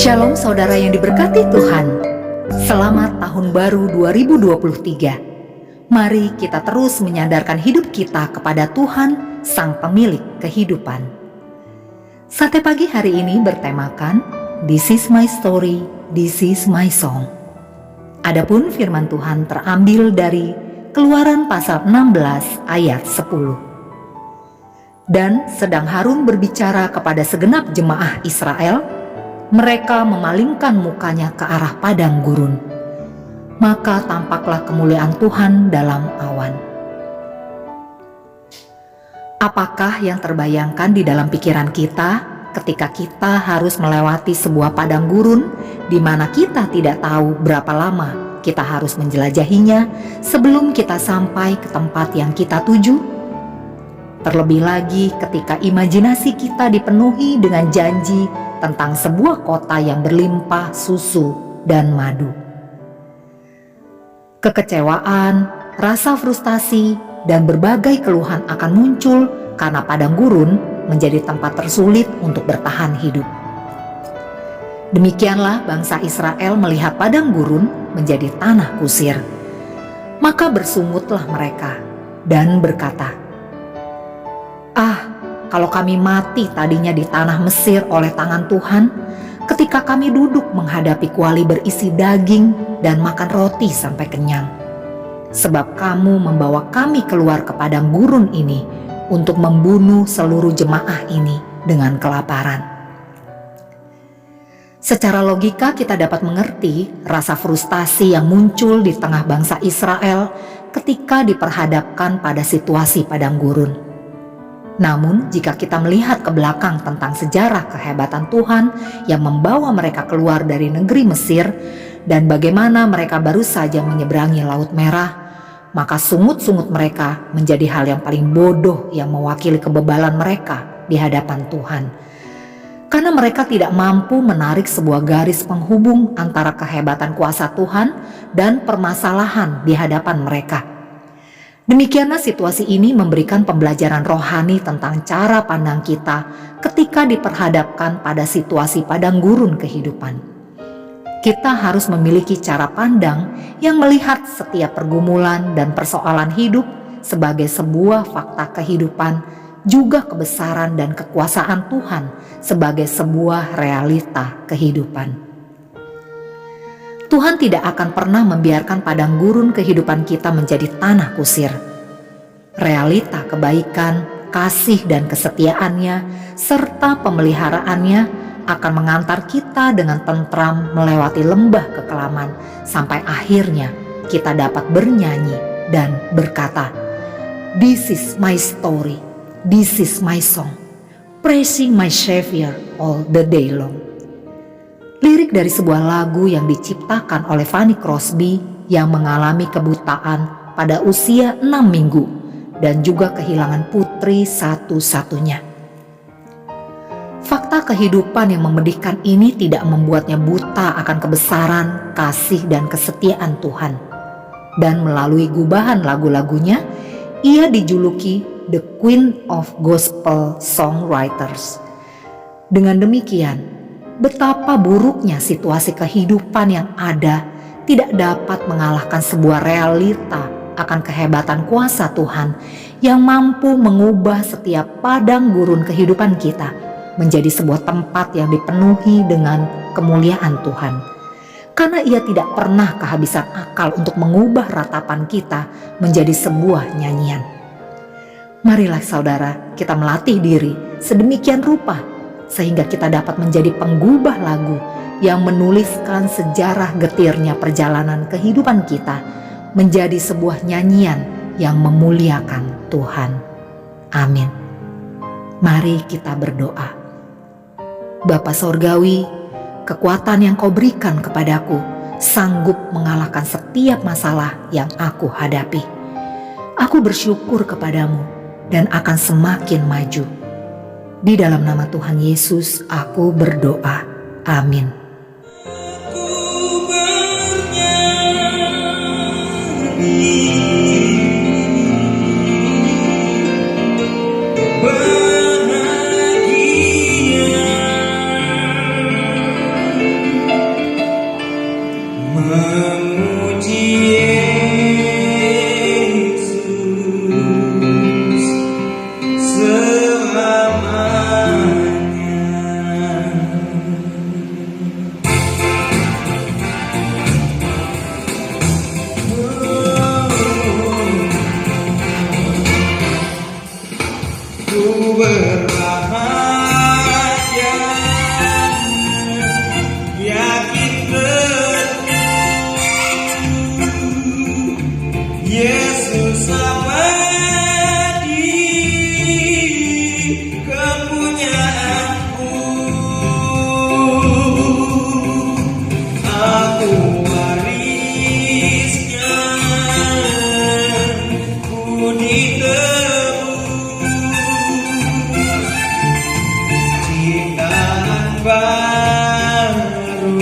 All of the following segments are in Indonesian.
Shalom saudara yang diberkati Tuhan. Selamat tahun baru 2023. Mari kita terus menyandarkan hidup kita kepada Tuhan, Sang Pemilik kehidupan. Sate pagi hari ini bertemakan This is my story, this is my song. Adapun firman Tuhan terambil dari Keluaran pasal 16 ayat 10. Dan sedang Harun berbicara kepada segenap jemaah Israel, mereka memalingkan mukanya ke arah padang gurun. Maka tampaklah kemuliaan Tuhan dalam awan. Apakah yang terbayangkan di dalam pikiran kita ketika kita harus melewati sebuah padang gurun di mana kita tidak tahu berapa lama kita harus menjelajahinya sebelum kita sampai ke tempat yang kita tuju? Terlebih lagi ketika imajinasi kita dipenuhi dengan janji tentang sebuah kota yang berlimpah susu dan madu. Kekecewaan, rasa frustasi, dan berbagai keluhan akan muncul karena padang gurun menjadi tempat tersulit untuk bertahan hidup. Demikianlah bangsa Israel melihat padang gurun menjadi tanah kusir. Maka bersungutlah mereka dan berkata, kalau kami mati tadinya di tanah Mesir oleh tangan Tuhan, ketika kami duduk menghadapi kuali berisi daging dan makan roti sampai kenyang. Sebab kamu membawa kami keluar ke padang gurun ini untuk membunuh seluruh jemaah ini dengan kelaparan. Secara logika kita dapat mengerti rasa frustasi yang muncul di tengah bangsa Israel ketika diperhadapkan pada situasi padang gurun. Namun jika kita melihat ke belakang tentang sejarah kehebatan Tuhan yang membawa mereka keluar dari negeri Mesir dan bagaimana mereka baru saja menyeberangi Laut Merah, maka sungut-sungut mereka menjadi hal yang paling bodoh yang mewakili kebebalan mereka di hadapan Tuhan. Karena mereka tidak mampu menarik sebuah garis penghubung antara kehebatan kuasa Tuhan dan permasalahan di hadapan mereka. Demikianlah situasi ini memberikan pembelajaran rohani tentang cara pandang kita ketika diperhadapkan pada situasi padang gurun kehidupan. Kita harus memiliki cara pandang yang melihat setiap pergumulan dan persoalan hidup sebagai sebuah fakta kehidupan, juga kebesaran dan kekuasaan Tuhan sebagai sebuah realita kehidupan. Tuhan tidak akan pernah membiarkan padang gurun kehidupan kita menjadi tanah kusir. Realita kebaikan, kasih dan kesetiaannya, serta pemeliharaannya akan mengantar kita dengan tentram melewati lembah kekelaman sampai akhirnya kita dapat bernyanyi dan berkata, "This is my story, this is my song, praising my Savior all the day long." Lirik dari sebuah lagu yang diciptakan oleh Fanny Crosby yang mengalami kebutaan pada usia 6 minggu dan juga kehilangan putri satu-satunya. Fakta kehidupan yang memedihkan ini tidak membuatnya buta akan kebesaran, kasih dan kesetiaan Tuhan. Dan melalui gubahan lagu-lagunya, ia dijuluki The Queen of Gospel Songwriters. Dengan demikian, betapa buruknya situasi kehidupan yang ada tidak dapat mengalahkan sebuah realita akan kehebatan kuasa Tuhan yang mampu mengubah setiap padang gurun kehidupan kita menjadi sebuah tempat yang dipenuhi dengan kemuliaan Tuhan. Karena ia tidak pernah kehabisan akal untuk mengubah ratapan kita menjadi sebuah nyanyian. Marilah saudara, kita melatih diri sedemikian rupa sehingga kita dapat menjadi penggubah lagu yang menuliskan sejarah getirnya perjalanan kehidupan kita menjadi sebuah nyanyian yang memuliakan Tuhan. Amin. Mari kita berdoa. Bapa Sorgawi, kekuatan yang Kau berikan kepadaku sanggup mengalahkan setiap masalah yang aku hadapi. Aku bersyukur kepadamu dan akan semakin maju. Di dalam nama Tuhan Yesus aku berdoa. Amin. baru,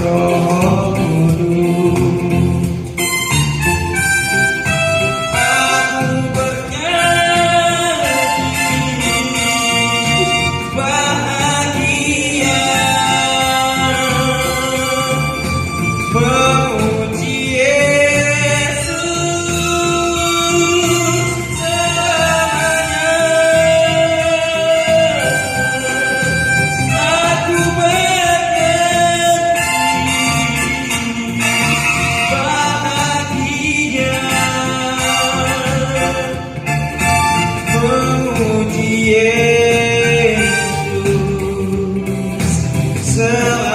Roh Kudus. Aku bernyanyi bahagia, memuji Yesus selamanya. Aku bernyanyi bahagia, memuji Yesus selamanya.